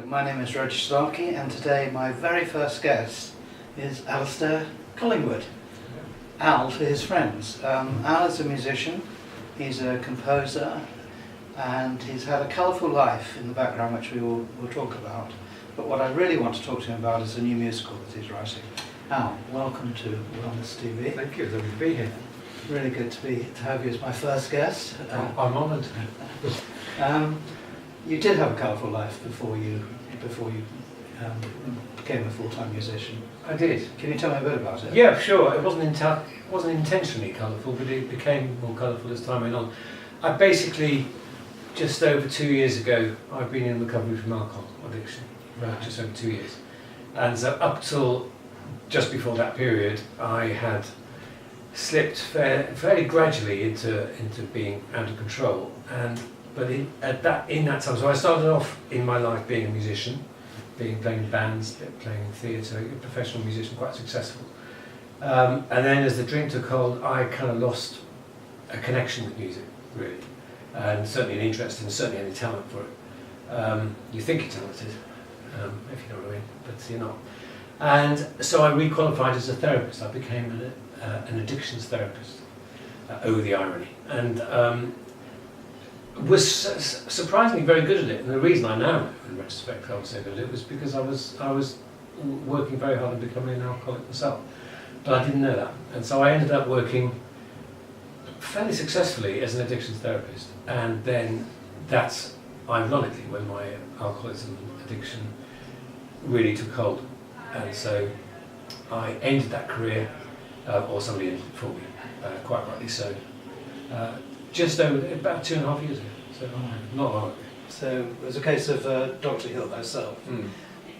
my name is Roger Starkey, and today my very first guest is Alistair Collingwood. Al to his friends. Al is a musician, he's a composer, and he's had a colourful life in the background which we will talk about. But what I really want to talk to him about is a new musical that he's writing. Al, welcome to Wellness TV. Thank you, lovely to be here. Really good to have you as my first guest. I'm honoured. You did have a colourful life before you became a full-time musician. I did. Can you tell me a bit about it? Yeah, sure. It wasn't intentionally colourful, but it became more colourful as time went on. I basically, just over 2 years ago, I've been in recovery from alcohol addiction, just over 2 years. And so up till just before that period, I had slipped fairly gradually into being out of control. But in that time, so I started off in my life being a musician, playing in bands, playing in theatre, a professional musician, quite successful. And then as the drink took hold, I kind of lost a connection with music, really, and certainly an interest and certainly any talent for it. You think you're talented, if you know what I mean, but you're not. And so I re-qualified as a therapist. I became an addictions therapist. Oh, the irony. And was surprisingly very good at it, and the reason I now, in retrospect, I was so good at it was because I was working very hard on becoming an alcoholic myself, but I didn't know that, and so I ended up working fairly successfully as an addictions therapist, and then that's ironically when my alcoholism addiction really took hold, and so I ended that career, or somebody ended it for me, quite rightly so. Just over about 2.5 years ago, so not long ago. So it was a case of Dr. Hill thyself.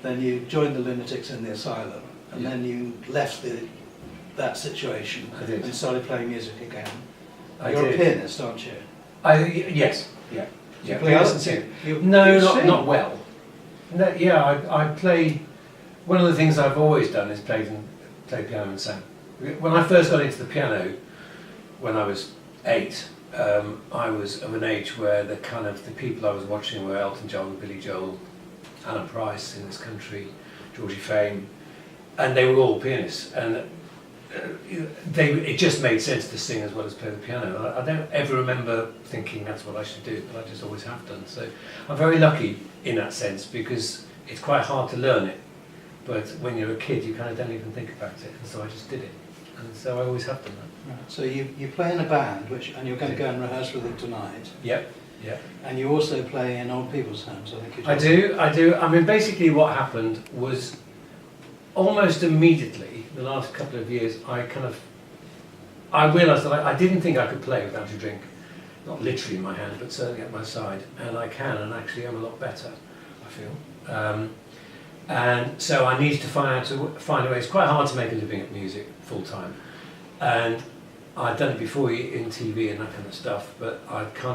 Then you joined the lunatics in the asylum, and then you left that situation and started playing music again. You're a pianist, aren't you? Yes. Yeah. Do you play other things? No, not well. No, yeah, I play. One of the things I've always done is play piano and sing. When I first got into the piano, when I was 8. I was of an age where the people I was watching were Elton John, Billy Joel, Anna Price in this country, Georgie Fame, and they were all pianists, and it just made sense to sing as well as play the piano. I don't ever remember thinking that's what I should do, but I just always have done. So I'm very lucky in that sense because it's quite hard to learn it, but when you're a kid you kind of don't even think about it, and so I just did it, and so I always have done that. Right. So you play in a band, and you're going to go and rehearse with them tonight. Yep. And you also play in old people's homes, I think you do. I do. I mean, basically what happened was almost immediately, the last couple of years, I realised that I didn't think I could play without a drink. Not literally in my hand, but certainly at my side. And I can, and actually I'm a lot better, I feel. And so I needed to find a way. It's quite hard to make a living at music full time. And I'd done it before in TV and that kind of stuff, but I've been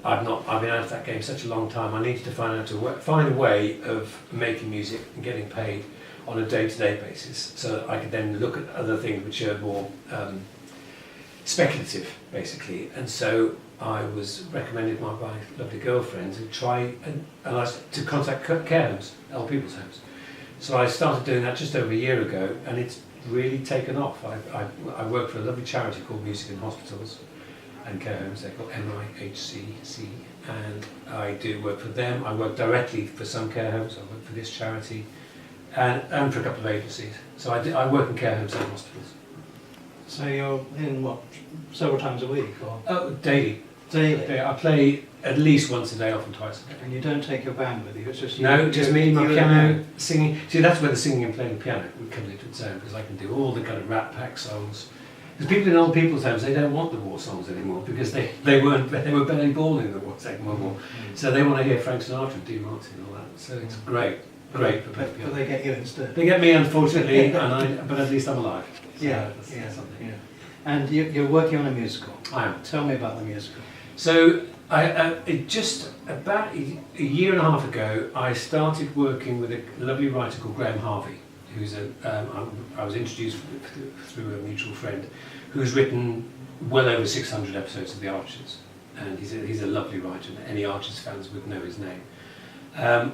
out of that game such a long time. I needed to find a way of making music and getting paid on a day-to-day basis, so that I could then look at other things which are more speculative, basically. And so I was recommended by my lovely girlfriend to try to contact care homes, old people's homes. So I started doing that just over a year ago, and it's really taken off. I work for a lovely charity called Music in Hospitals and Care Homes. They're called MIHCC, and I do work for them. I work directly for some care homes. I work for this charity and for a couple of agencies. So I work in care homes and hospitals. So you're in several times a week, or? Oh, daily. Daily? I play at least once a day, often twice a day. And you don't take your band with you? It's just just me, my piano, singing. See, that's where the singing and playing the piano would come into its own, because I can do all the kind of Rat Pack songs. Because people in old people's homes, they don't want the war songs anymore, because they were barely born in the Second World War. So they want to hear Frank Sinatra and Dean Martin and all that. So it's great for but they get you instead. They get me, unfortunately, but at least I'm alive. So yeah. And you're working on a musical. I am. Tell me about the musical. So just about a year and a half ago, I started working with a lovely writer called Graham Harvey, who's I was introduced through a mutual friend, who's written well over 600 episodes of The Archers, and he's a lovely writer, and any Archers fans would know his name.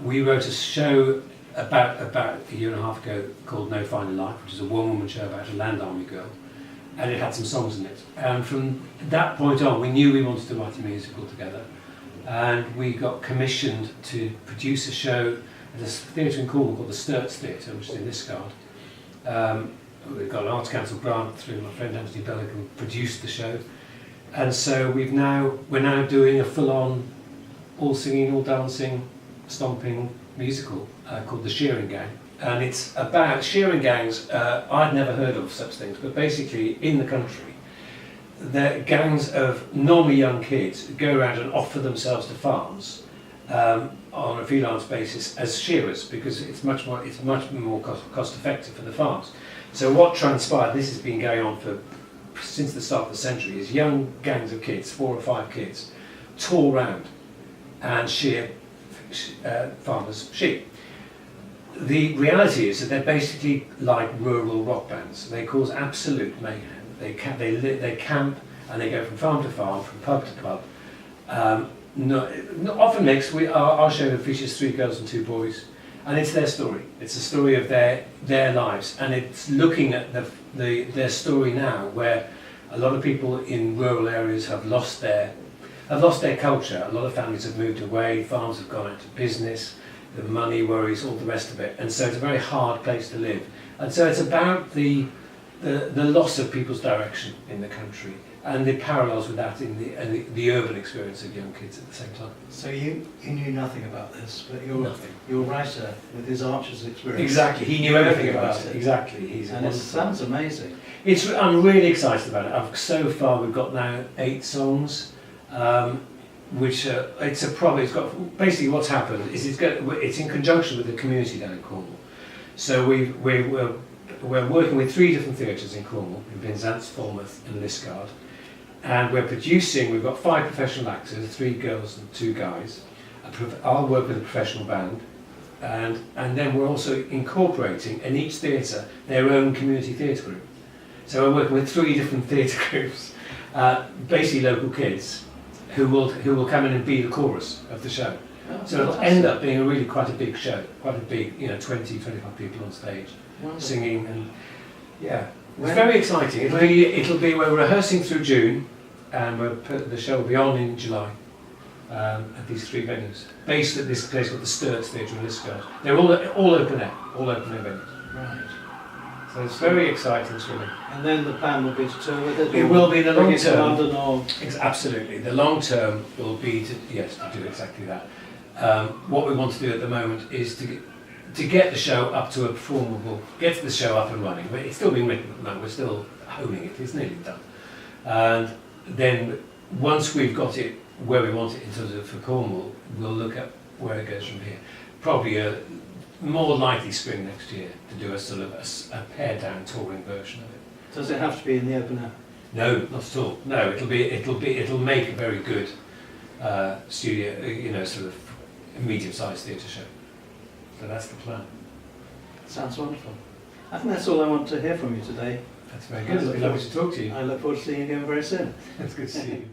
We wrote a show about a year and a half ago called No Finer Life, which is a one-woman show about a land army girl, and it had some songs in it. And from that point on, we knew we wanted to write a musical together, and we got commissioned to produce a show at a theatre in Cornwall called the Sturts Theatre, which is in Liscard. We've got an Arts Council grant through my friend Anthony Bellick, who produced the show, and so we're now doing a full-on, all singing, all dancing, stomping musical called The Shearing Gang. And it's about shearing gangs. I'd never heard of such things, but basically in the country, they're gangs of normally young kids who go around and offer themselves to farms on a freelance basis as shearers, because it's much more cost effective for the farms. So what transpired, this has been going on since the start of the century, is young gangs of kids, 4 or 5 kids, tour round and shear farmers' sheep. The reality is that they're basically like rural rock bands. They cause absolute mayhem. They camp and they go from farm to farm, from pub to pub. Often mixed. Our show features 3 girls and 2 boys, and it's their story. It's a story of their lives, and it's looking at their story now, where a lot of people in rural areas have lost their culture. A lot of families have moved away. Farms have gone out of business. The money worries, all the rest of it, and so it's a very hard place to live. And so it's about the loss of people's direction in the country, and the parallels with that in the urban experience of young kids at the same time. So you knew nothing about this, but Nothing. Your writer with his Archer's experience. Exactly, he knew everything about it. Exactly, and it sounds amazing. I'm really excited about it. So far we've got now 8 songs. Which it's got basically what's happened is it's in conjunction with the community down in Cornwall. So we're working with 3 different theatres in Cornwall, in Penzance, Falmouth and Liscard, and we've got 5 professional actors, 3 girls and 2 guys. I'll work with a professional band, and then we're also incorporating in each theatre their own community theatre group. So we're working with 3 different theatre groups, basically local kids, who will come in and be the chorus of the show. Oh, so it'll end up being quite a big show, quite a big, 20, 25 people on stage, wonderful. Singing, and it's very exciting. We're rehearsing through June, and the show will be on in July at these 3 venues, based at this place called the Sturts Theatre in Liscard. They're all open air venues. Right. So it's very exciting, really. And then the plan will be to tour with it? It will be in the long term. London or... Absolutely. The long term will be to do exactly that. What we want to do at the moment is to get the show up to a performable, get the show up and running. It's still being written at the moment, we're still honing it, it's nearly done. And then once we've got it where we want it in terms of for Cornwall, we'll look at where it goes from here. Probably more likely spring next year to do a sort of a pared down touring version of it. Does it have to be in the open air? No, not at all. No, it'll make a very good studio, sort of medium-sized theatre show. So that's the plan. Sounds wonderful. I think that's all I want to hear from you today. That's very good. It's lovely to talk to you. I look forward to seeing you again very soon. It's good to see you.